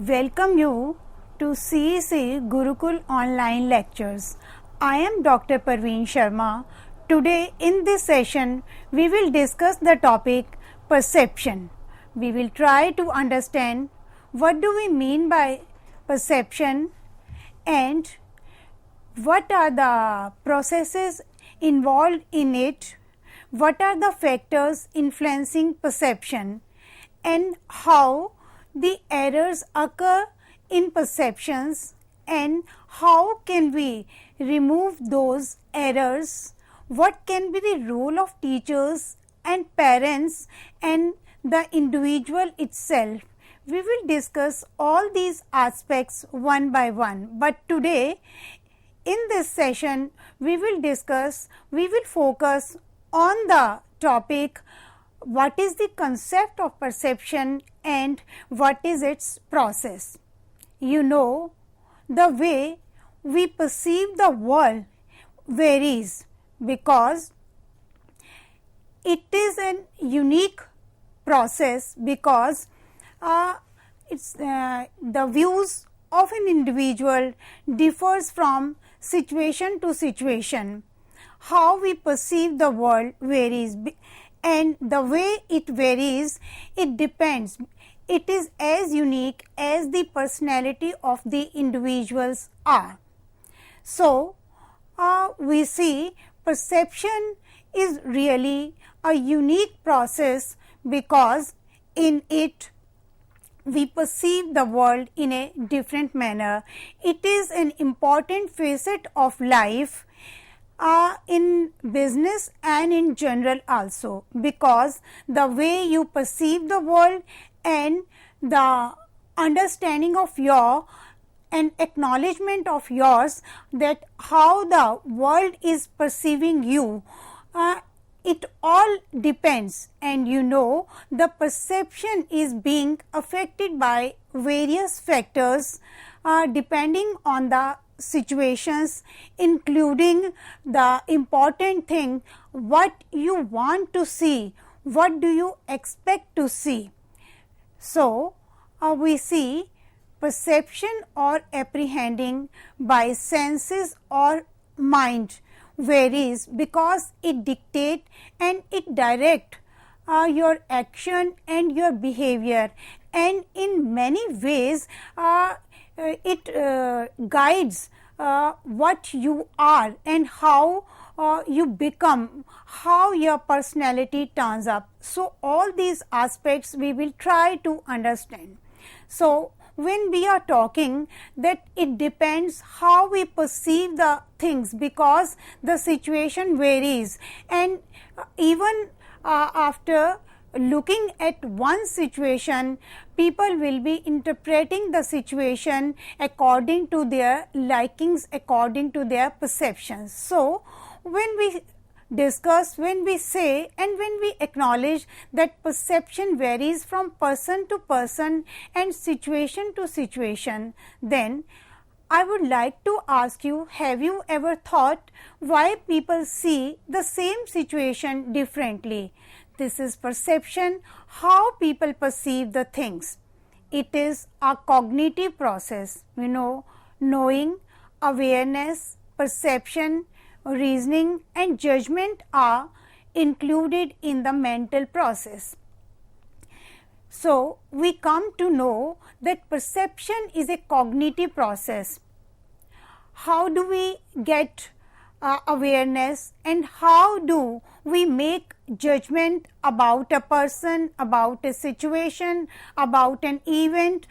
welcome you to CEC Gurukul online lectures. I am Dr. Parveen Sharma. Today in this session we will discuss the topic perception. We will try to understand what do we mean by perception and what are the processes involved in it, what are the factors influencing perception, and how the errors occur in perceptions and how can we remove those errors, what can be the role of teachers and parents and the individual itself. We will discuss all these aspects one by one, but today in this session we will focus on the topic what is the concept of perception and what is its process. You know, the way we perceive the world varies because it is a unique process because the views of an individual differs from situation to situation. How we perceive the world varies, and the way it varies, it depends. It is as unique as the personality of the individuals are. So, we see perception is really a unique process because in it we perceive the world in a different manner. It is an important facet of life in business and in general also, because the way you perceive the world and the understanding of your and acknowledgement of yours that how the world is perceiving you, it all depends, and you know the perception is being affected by various factors depending on the situations, including the important thing what you want to see, what do you expect to see. So, we see perception or apprehending by senses or mind varies because it dictates and it directs your action and your behavior, and in many ways it guides what you are and how you become, how your personality turns up. So, all these aspects we will try to understand. So, when we are talking that it depends how we perceive the things because the situation varies, and even after looking at one situation, people will be interpreting the situation according to their likings, according to their perceptions. So, when we discuss, when we say and when we acknowledge that perception varies from person to person and situation to situation, then I would like to ask you, have you ever thought why people see the same situation differently? This is perception, how people perceive the things. It is a cognitive process, you know, knowing, awareness, perception, reasoning and judgment are included in the mental process. So, we come to know that perception is a cognitive process. How do we get awareness and how do we make judgment about a person, about a situation, about an event?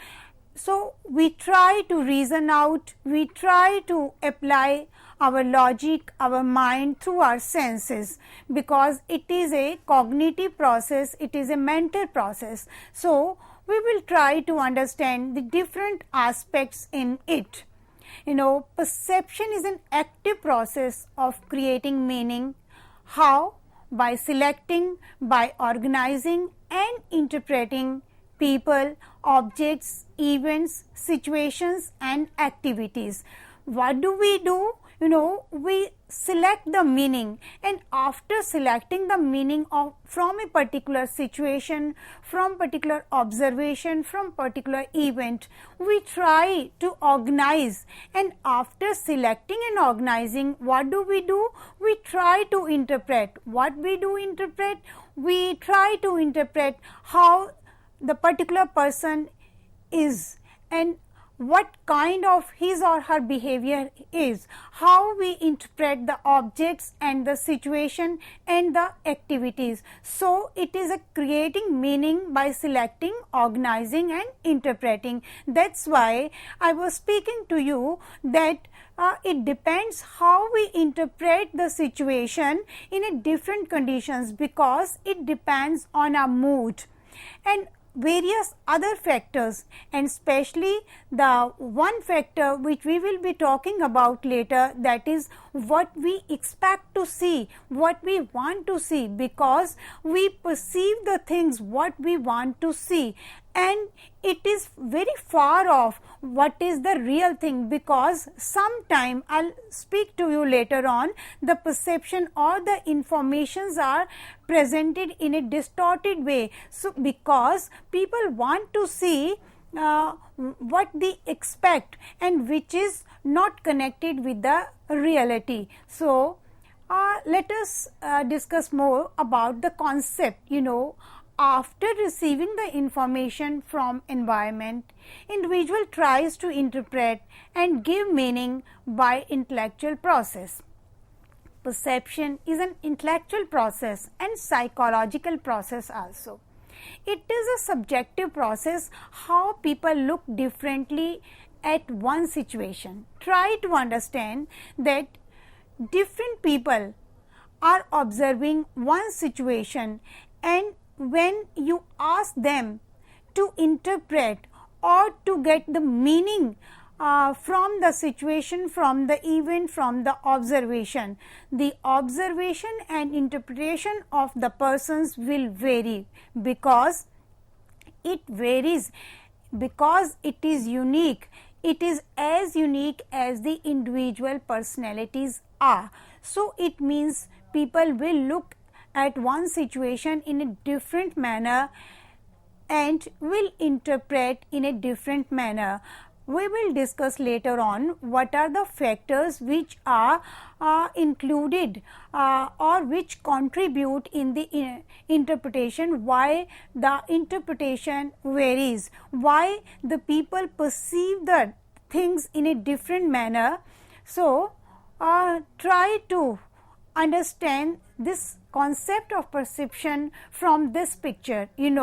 So, we try to reason out, we try to apply our logic, our mind through our senses, because it is a cognitive process, it is a mental process. So, we will try to understand the different aspects in it. You know, perception is an active process of creating meaning. How? By selecting, by organizing and interpreting people, objects, events, situations and activities. What do we do? we select the meaning, and after selecting the meaning from a particular situation, from particular observation, from particular event, we try to organize, and after selecting and organizing, what do? We try to interpret. What we do interpret? We try to interpret how the particular person is and what kind of his or her behavior is, how we interpret the objects and the situation and the activities. So, it is a creating meaning by selecting, organizing and interpreting. That is why I was speaking to you that it depends how we interpret the situation in a different conditions, because it depends on our mood and various other factors, and especially the one factor which we will be talking about later, that is what we expect to see, what we want to see, because we perceive the things what we want to see, and it is very far off what is the real thing, because sometime I will speak to you later on, the perception or the informations are presented in a distorted way. So, because people want to see what they expect and which is not connected with the reality. So, let us discuss more about the concept. After receiving the information from environment, individual tries to interpret and give meaning by intellectual process. Perception is an intellectual process and psychological process also. It is a subjective process how people look differently at one situation. Try to understand that different people are observing one situation, and when you ask them to interpret or to get the meaning from the situation, from the event, from the observation and interpretation of the persons will vary, because it varies, because it is unique. It is as unique as the individual personalities are. So, it means people will look at one situation in a different manner and will interpret in a different manner. We will discuss later on what are the factors which are included or which contribute in the interpretation, why the interpretation varies, why the people perceive the things in a different manner. So, try to understand this concept of perception from this picture. In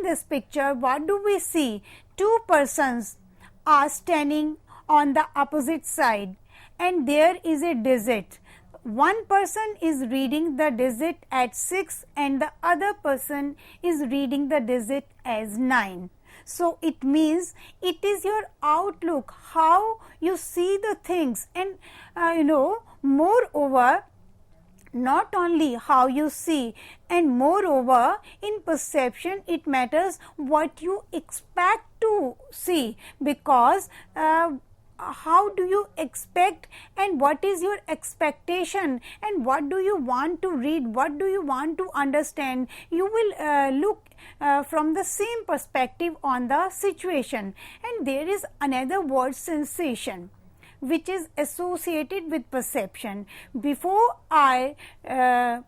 this picture, what do we see? Two persons are standing on the opposite side, and there is a digit. One person is reading the digit at 6 and the other person is reading the digit as 9. So, it means it is your outlook, how you see the things, and moreover, not only how you see, and moreover in perception it matters what you expect to see, because how do you expect and what is your expectation and what do you want to read, what do you want to understand. You will look from the same perspective on the situation. And there is another word, sensation, which is associated with perception. Before I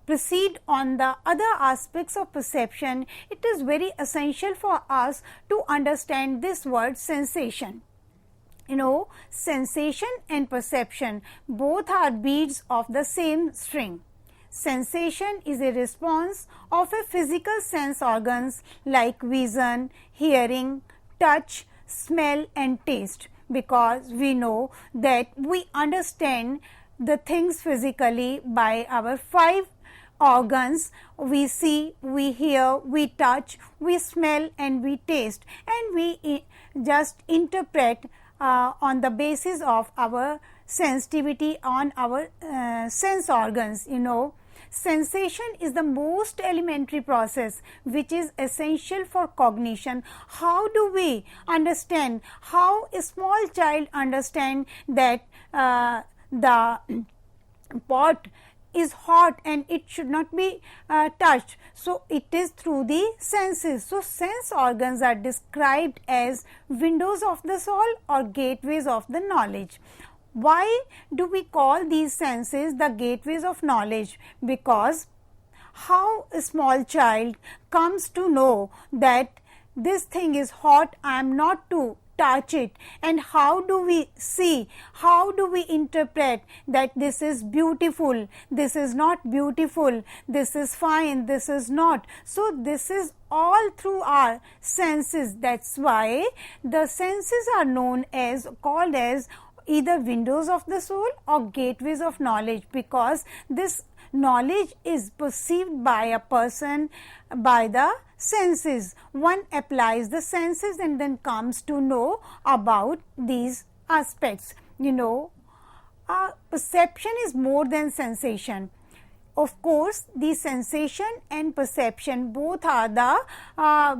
proceed on the other aspects of perception, it is very essential for us to understand this word sensation. Sensation and perception both are beads of the same string. Sensation is a response of a physical sense organs like vision, hearing, touch, smell and taste, because we know that we understand the things physically by our 5 organs. We see, we hear, we touch, we smell and we taste, and we just interpret on the basis of our sensitivity on our sense organs. Sensation is the most elementary process which is essential for cognition. How do we understand, how a small child understand that the pot is hot and it should not be touched. So, it is through the senses. So, sense organs are described as windows of the soul or gateways of the knowledge. Why do we call these senses the gateways of knowledge? Because how a small child comes to know that this thing is hot, I am not to touch it, and how do we see, how do we interpret that this is beautiful, this is not beautiful, this is fine, this is not. So, this is all through our senses. That is why the senses are known as, called as either windows of the soul or gateways of knowledge, because this knowledge is perceived by a person by the senses. One applies the senses and then comes to know about these aspects. Perception is more than sensation. Of course, the sensation and perception both are the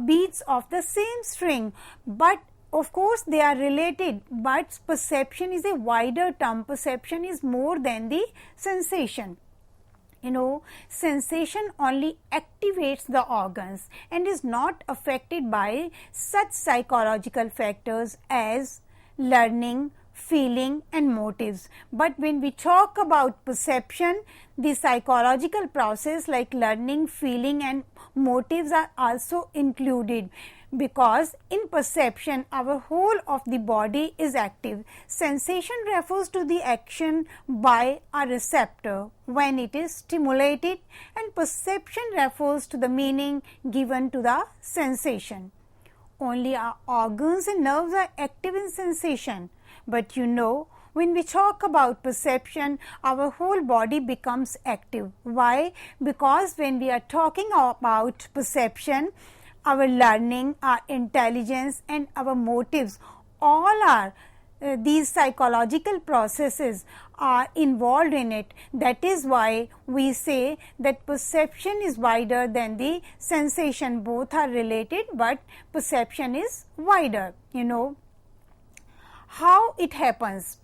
beats of the same string, but of course, they are related, but perception is a wider term. Perception is more than the sensation. Sensation only activates the organs and is not affected by such psychological factors as learning, feeling and motives. But when we talk about perception, the psychological process like learning, feeling and motives are also included, because in perception our whole of the body is active. Sensation refers to the action by a receptor when it is stimulated, and perception refers to the meaning given to the sensation. Only our organs and nerves are active in sensation, but when we talk about perception, our whole body becomes active. Why? Because when we are talking about perception, our learning, our intelligence and our motives, all are these psychological processes are involved in it. That is why we say that perception is wider than the sensation. Both are related, but perception is wider. How it happens?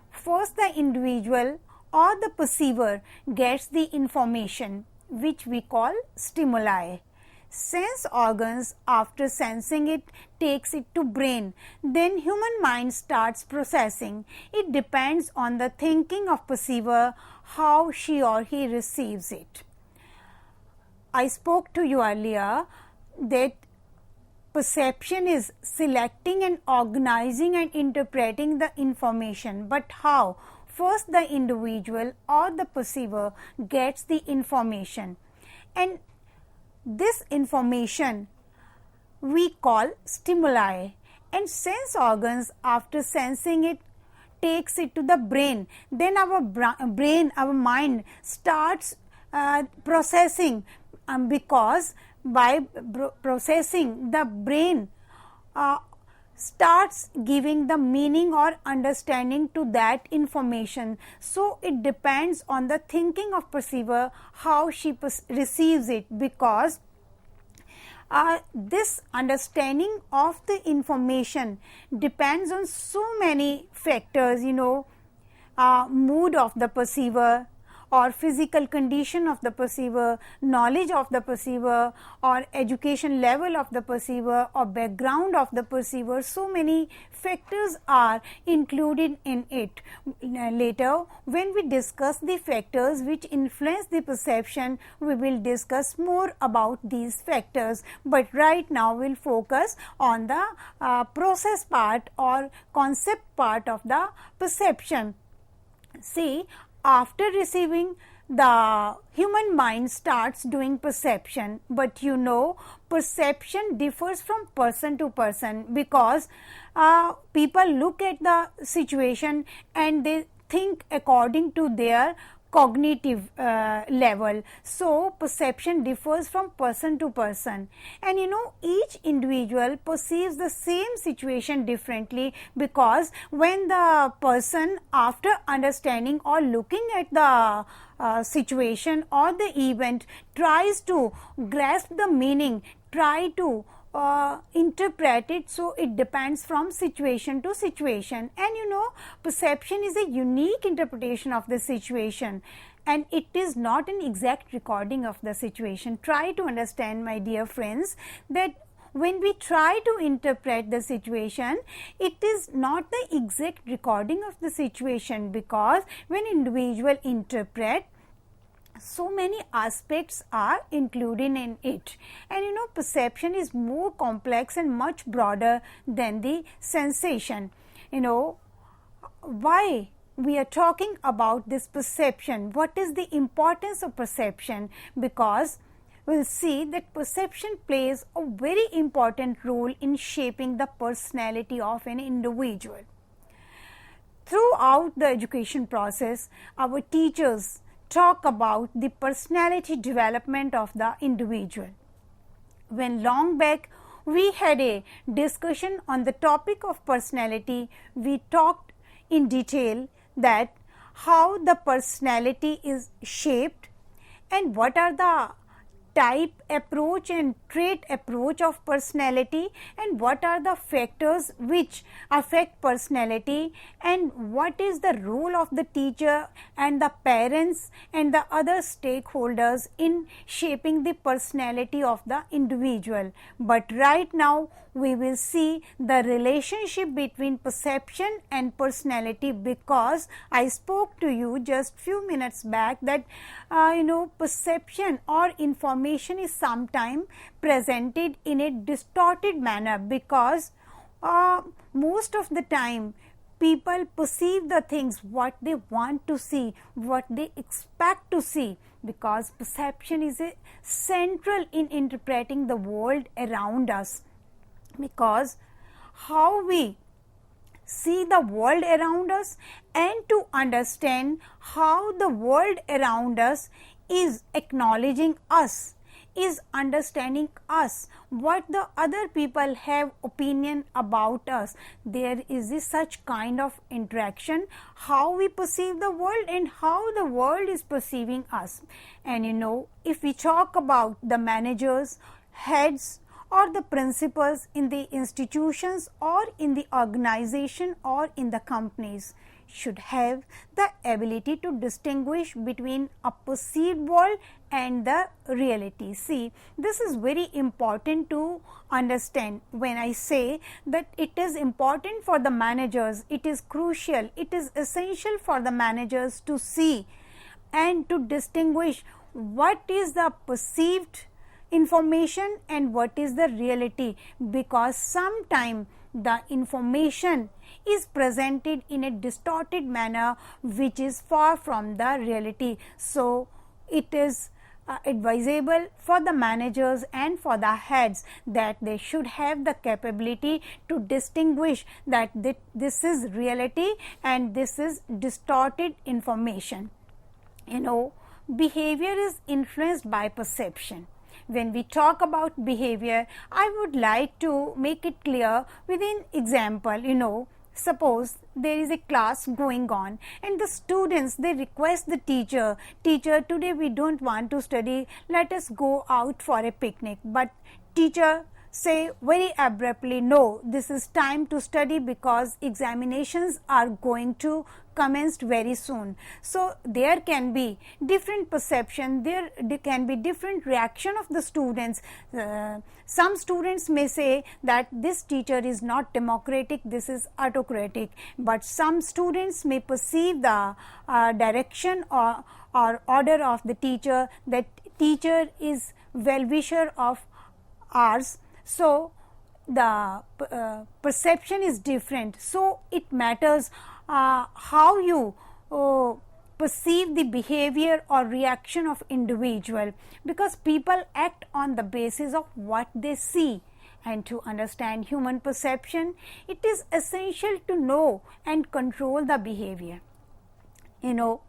First, the individual or the perceiver gets the information which we call stimuli. Sense organs, after sensing it, takes it to brain. Then human mind starts processing. It depends on the thinking of perceiver how she or he receives it. I spoke to you earlier that perception is selecting and organizing and interpreting the information. But how? First, the individual or the perceiver gets the information, and this information we call stimuli, and sense organs after sensing it takes it to the brain. Then our brain, our mind starts processing, because by processing the brain starts giving the meaning or understanding to that information. So, it depends on the thinking of perceiver how she receives it, because this understanding of the information depends on so many factors, mood of the perceiver or physical condition of the perceiver, knowledge of the perceiver or education level of the perceiver or background of the perceiver. So many factors are included in it. Later, when we discuss the factors which influence the perception, we will discuss more about these factors. But right now, we will focus on the process part or concept part of the perception. See, after receiving, the human mind starts doing perception, but perception differs from person to person, because people look at the situation and they think according to their cognitive level. So, perception differs from person to person, and each individual perceives the same situation differently, because when the person, after understanding or looking at the situation or the event, tries to grasp the meaning, try to interpret it, so it depends from situation to situation. And you know, perception is a unique interpretation of the situation, and it is not an exact recording of the situation. Try to understand, my dear friends, that when we try to interpret the situation, it is not the exact recording of the situation, because when individual interpret, so many aspects are included in it. And you know, perception is more complex and much broader than the sensation. You know, why we are talking about this perception? What is the importance of perception? Because we will see that perception plays a very important role in shaping the personality of an individual. Throughout the education process, our teachers talk about the personality development of the individual. When long back we had a discussion on the topic of personality, we talked in detail that how the personality is shaped and what are the type approach and trait approach of personality, and what are the factors which affect personality, and what is the role of the teacher and the parents and the other stakeholders in shaping the personality of the individual. But right now we will see the relationship between perception and personality, because I spoke to you just few minutes back that you know, perception or information is sometimes presented in a distorted manner, because most of the time people perceive the things what they want to see, what they expect to see, because perception is a central in interpreting the world around us. Because how we see the world around us and to understand how the world around us is acknowledging us, is understanding us, what the other people have opinion about us. There is a such kind of interaction, how we perceive the world and how the world is perceiving us. And you know, if we talk about the managers, heads, or the principals in the institutions or in the organization or in the companies, should have the ability to distinguish between a perceived world and the reality. See, this is very important to understand. When I say that it is important for the managers, it is crucial, it is essential for the managers to see and to distinguish what is the perceived information and what is the reality, because sometimes the information is presented in a distorted manner which is far from the reality. So it is advisable for the managers and for the heads that they should have the capability to distinguish that this is reality and this is distorted information. You know, behavior is influenced by perception. When we talk about behavior, I would like to make it clear with an example. You know, suppose there is a class going on and the students, they request the teacher, today we don't want to study, let us go out for a picnic. But teacher say very abruptly, no, this is time to study because examinations are going to commence very soon. So there can be different perception, there can be different reaction of the students. Some students may say that this teacher is not democratic, this is autocratic, but some students may perceive the direction or order of the teacher, that teacher is well-wisher of ours. So the perception is different. So it matters how you perceive the behavior or reaction of individual, because people act on the basis of what they see. And to understand human perception, it is essential to know and control the behavior. You know,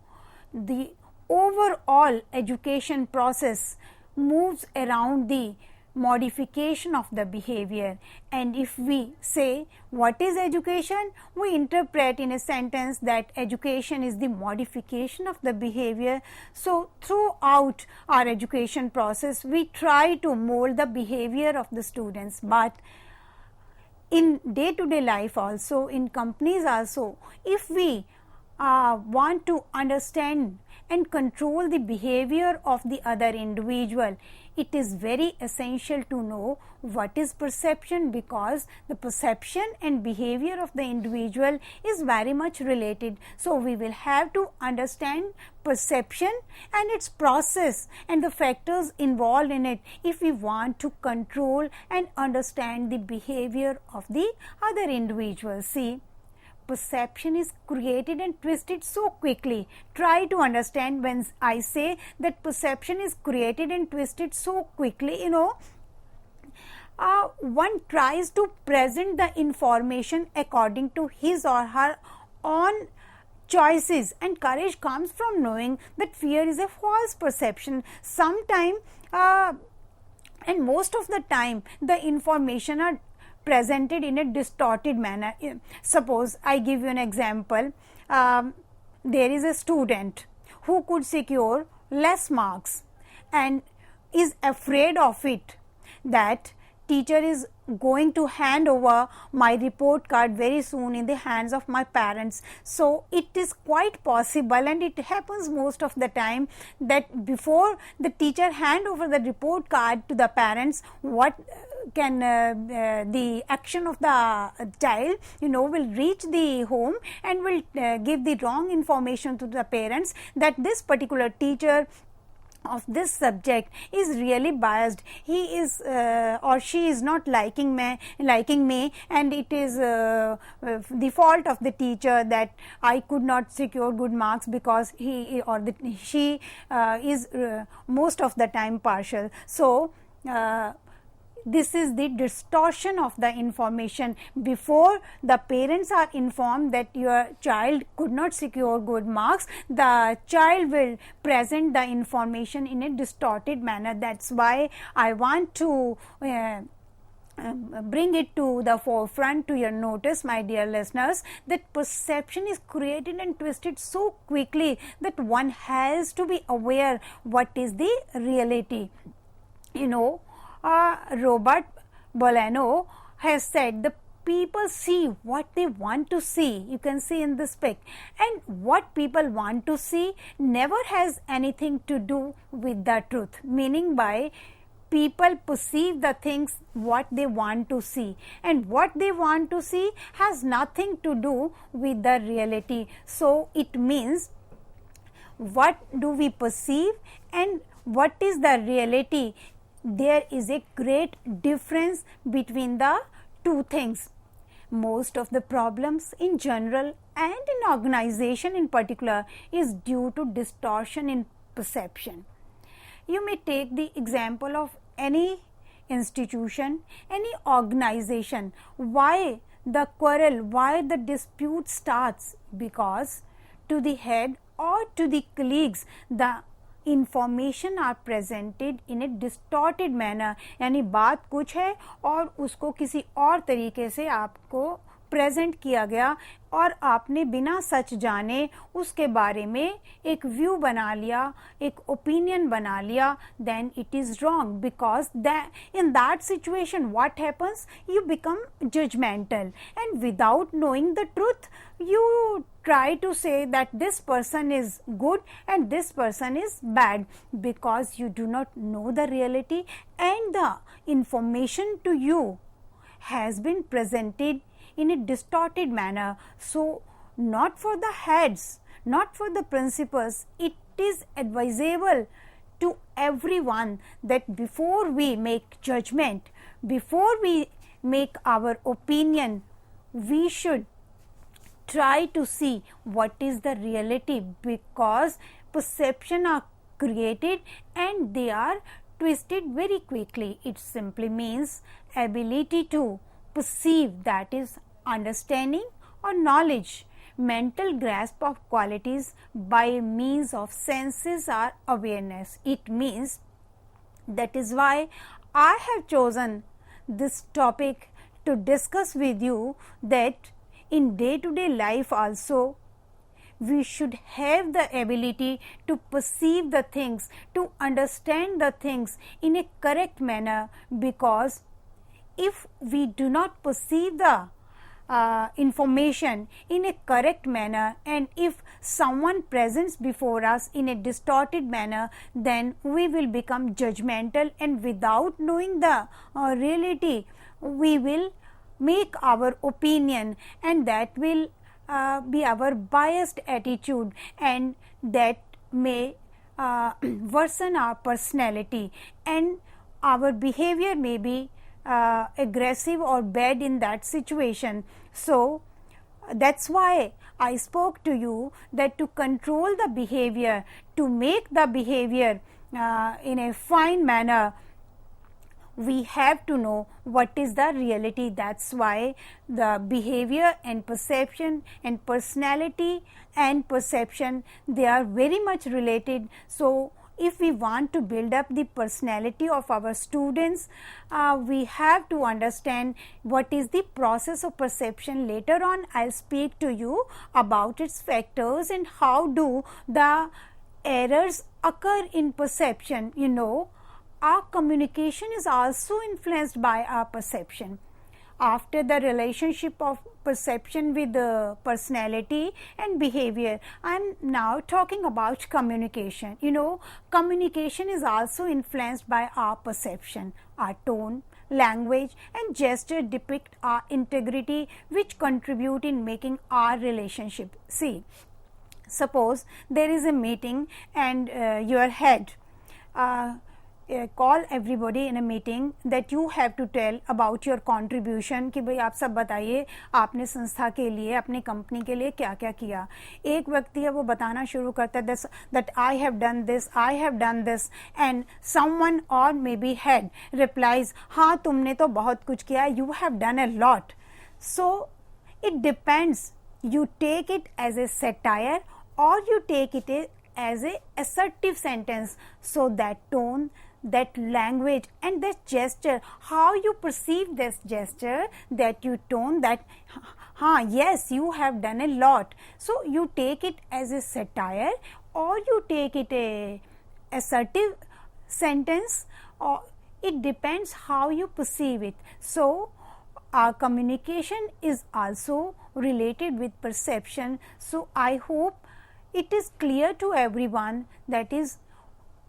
the overall education process moves around the modification of the behavior. And if we say what is education, we interpret in a sentence that education is the modification of the behavior. So, throughout our education process, we try to mold the behavior of the students, but in day to day life also, in companies also, if we want to understand and control the behavior of the other individual, it is very essential to know what is perception, because the perception and behavior of the individual is very much related. So, we will have to understand perception and its process and the factors involved in it if we want to control and understand the behavior of the other individual. See, perception is created and twisted so quickly. Try to understand when I say that perception is created and twisted so quickly, one tries to present the information according to his or her own choices, and courage comes from knowing that fear is a false perception. Sometime and most of the time the information are presented in a distorted manner. Suppose I give you an example. There is a student who could secure less marks and is afraid of it, that teacher is going to hand over my report card very soon in the hands of my parents. So, it is quite possible, and it happens most of the time, that before the teacher hand over the report card to the parents, what can the action of the child will reach the home and will give the wrong information to the parents, that this particular teacher of this subject is really biased. He is or she is not liking me, and it is the fault of the teacher that I could not secure good marks because he or she is most of the time partial. So, this is the distortion of the information. Before the parents are informed that your child could not secure good marks, the child will present the information in a distorted manner. That is why I want to bring it to the forefront to your notice, my dear listeners, that perception is created and twisted so quickly that one has to be aware what is the reality. Robert Bolano has said the people see what they want to see. You can see in this pic, and what people want to see never has anything to do with the truth. Meaning by people perceive the things what they want to see, and what they want to see has nothing to do with the reality. So, it means what do we perceive and what is the reality? There is a great difference between the two things. Most of the problems in general and in organization in particular is due to distortion in perception. You may take the example of any institution, any organization. Why the quarrel, why the dispute starts? Because to the head or to the colleagues, the information are presented in a distorted manner. यानी बात कुछ है और उसको किसी और तरीके से आपको प्रेजेंट किया गया, और आपने बिना सच जाने उसके बारे में एक व्यू बना लिया, एक ओपिनियन बना लिया, then it is wrong, because in that situation what happens? You become judgmental, and without knowing the truth you try to say that this person is good and this person is bad, because you do not know the reality, and the information to you has been presented in a distorted manner. So, not for the heads, not for the principals, it is advisable to everyone that before we make judgment, before we make our opinion, we should try to see what is the reality, because perception are created and they are twisted very quickly. It simply means ability to perceive, that is understanding or knowledge, mental grasp of qualities by means of senses or awareness. It means that is why I have chosen this topic to discuss with you that in day-to-day life also we should have the ability to perceive the things, to understand the things in a correct manner, because if we do not perceive the information in a correct manner, and if someone presents before us in a distorted manner, then we will become judgmental, and without knowing the reality we will make our opinion, and that will be our biased attitude, and that may worsen our personality, and our behavior may be aggressive or bad in that situation. So that's why I spoke to you that to control the behavior, to make the behavior in a fine manner, we have to know what is the reality. That's why the behavior and perception and personality and perception, they are very much related. So if we want to build up the personality of our students, we have to understand what is the process of perception. Later on I'll speak to you about its factors and how do the errors occur in perception. You know, our communication is also influenced by our perception. After the relationship of perception with the personality and behavior, I am now talking about communication. You know, communication is also influenced by our perception. Our tone, language and gesture depict our integrity, which contribute in making our relationship. See, suppose there is a meeting and your head call everybody in a meeting that you have to tell about your contribution, कि भाई आप सब बताइए आपने संस्था के लिए, अपनी कंपनी के लिए क्या क्या किया. एक व्यक्ति है वो बताना शुरू करता है that I have done this, I have done this, and someone or maybe head replies, हाँ तुमने तो बहुत कुछ किया, you have done a lot. So it depends, you take it as a satire or you take it as a assertive sentence. So that tone, that language and that gesture, how you perceive this gesture, that you tone, that yes, you have done a lot. So you take it as a satire or you take it a assertive sentence, or it depends how you perceive it. So our communication is also related with perception. So I hope it is clear to everyone that is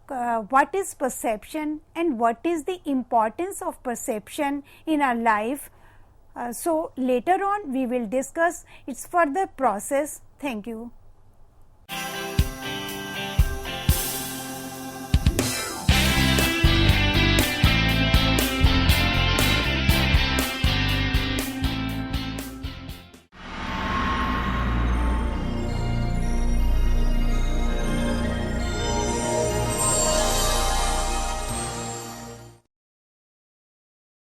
what is perception and what is the importance of perception in our life. So later on we will discuss its further process. Thank you.